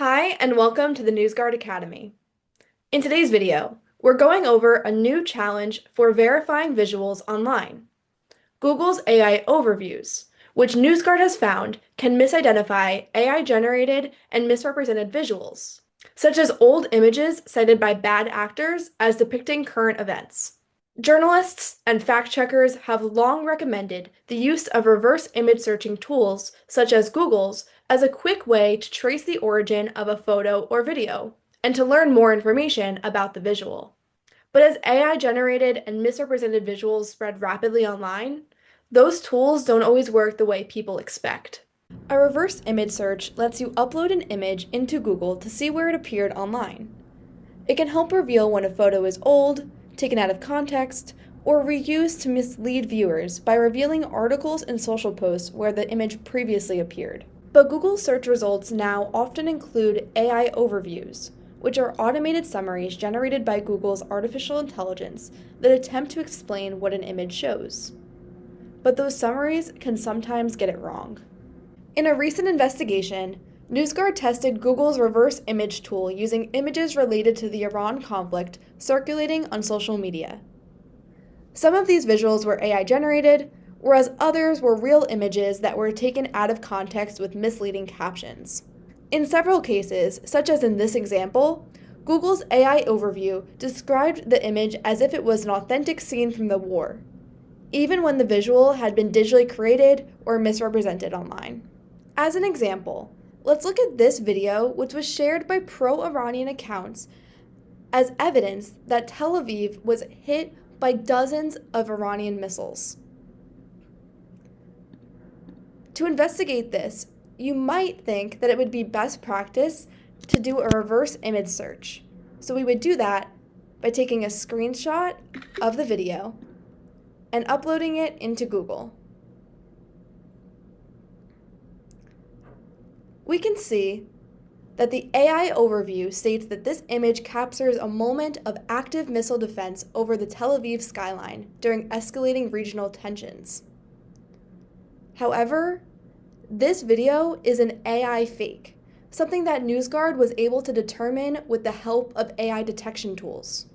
Hi, and welcome to the NewsGuard Academy. In today's video, we're going over a new challenge for verifying visuals online. Google's AI overviews, which NewsGuard has found can misidentify AI-generated and misrepresented visuals, such as old images cited by bad actors as depicting current events. Journalists and fact-checkers have long recommended the use of reverse image searching tools, such as Google's, as a quick way to trace the origin of a photo or video, and to learn more information about the visual. But as AI-generated and misrepresented visuals spread rapidly online, those tools don't always work the way people expect. A reverse image search lets you upload an image into Google to see where it appeared online. It can help reveal when a photo is old, taken out of context, or reused to mislead viewers by revealing articles and social posts where the image previously appeared. But Google search results now often include AI overviews, which are automated summaries generated by Google's artificial intelligence that attempt to explain what an image shows. But those summaries can sometimes get it wrong. In a recent investigation, NewsGuard tested Google's reverse image tool using images related to the Iran conflict circulating on social media. Some of these visuals were AI-generated, whereas others were real images that were taken out of context with misleading captions. In several cases, such as in this example, Google's AI overview described the image as if it was an authentic scene from the war, even when the visual had been digitally created or misrepresented online. As an example, let's look at this video, which was shared by pro-Iranian accounts as evidence that Tel Aviv was hit by dozens of Iranian missiles. To investigate this, you might think that it would be best practice to do a reverse image search. So we would do that by taking a screenshot of the video and uploading it into Google. We can see that the AI overview states that this image captures a moment of active missile defense over the Tel Aviv skyline during escalating regional tensions. However, this video is an AI fake, something that NewsGuard was able to determine with the help of AI detection tools.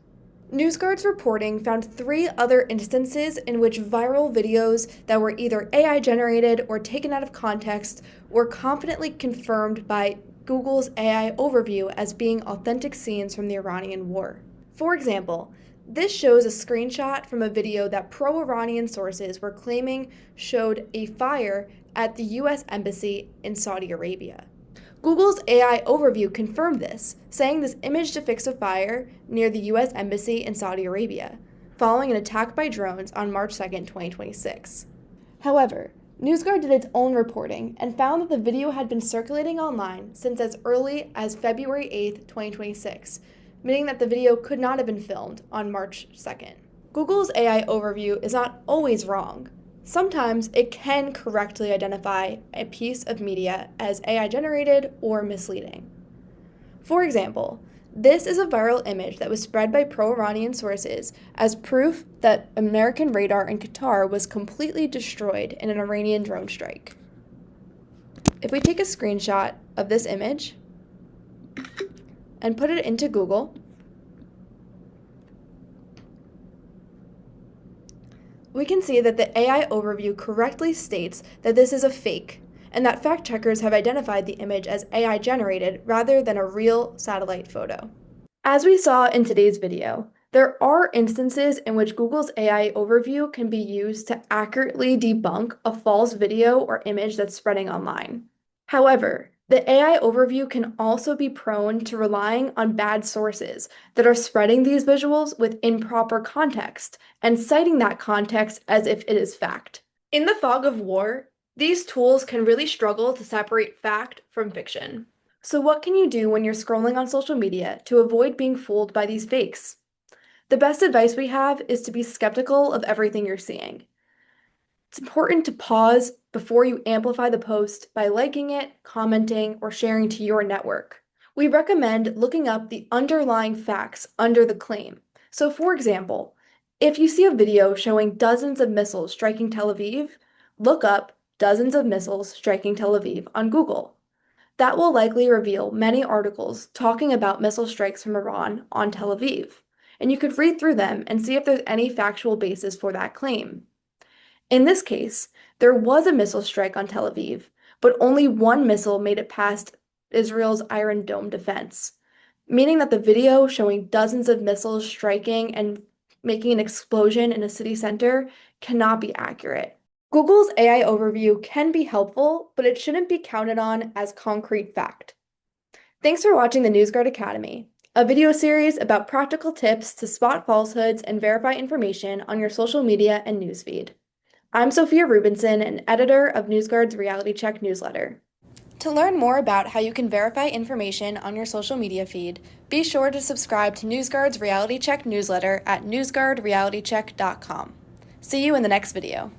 NewsGuard's reporting found 3 other instances in which viral videos that were either AI-generated or taken out of context were confidently confirmed by Google's AI overview as being authentic scenes from the Iranian war. For example, this shows a screenshot from a video that pro-Iranian sources were claiming showed a fire at the US Embassy in Saudi Arabia. Google's AI overview confirmed this, saying this image depicts a fire near the US Embassy in Saudi Arabia, following an attack by drones on March 2, 2026. However, NewsGuard did its own reporting and found that the video had been circulating online since as early as February 8, 2026, meaning that the video could not have been filmed on March 2nd. Google's AI overview is not always wrong. Sometimes it can correctly identify a piece of media as AI-generated or misleading. For example, this is a viral image that was spread by pro-Iranian sources as proof that American radar in Qatar was completely destroyed in an Iranian drone strike. If we take a screenshot of this image and put it into Google, we can see that the AI overview correctly states that this is a fake, and that fact-checkers have identified the image as AI-generated rather than a real satellite photo. As we saw in today's video, there are instances in which Google's AI overview can be used to accurately debunk a false video or image that's spreading online. However, the AI overview can also be prone to relying on bad sources that are spreading these visuals with improper context and citing that context as if it is fact. In the fog of war, these tools can really struggle to separate fact from fiction. So what can you do when you're scrolling on social media to avoid being fooled by these fakes? The best advice we have is to be skeptical of everything you're seeing. It's important to pause before you amplify the post by liking it, commenting, or sharing to your network. We recommend looking up the underlying facts under the claim. So for example, if you see a video showing dozens of missiles striking Tel Aviv, look up dozens of missiles striking Tel Aviv on Google. That will likely reveal many articles talking about missile strikes from Iran on Tel Aviv, and you could read through them and see if there's any factual basis for that claim. In this case, there was a missile strike on Tel Aviv, but only one missile made it past Israel's Iron Dome defense, meaning that the video showing dozens of missiles striking and making an explosion in a city center cannot be accurate. Google's AI overview can be helpful, but it shouldn't be counted on as concrete fact. Thanks for watching the NewsGuard Academy, a video series about practical tips to spot falsehoods and verify information on your social media and newsfeed. I'm Sophia Rubinson, an editor of NewsGuard's Reality Check newsletter. To learn more about how you can verify information on your social media feed, be sure to subscribe to NewsGuard's Reality Check newsletter at newsguardrealitycheck.com. See you in the next video.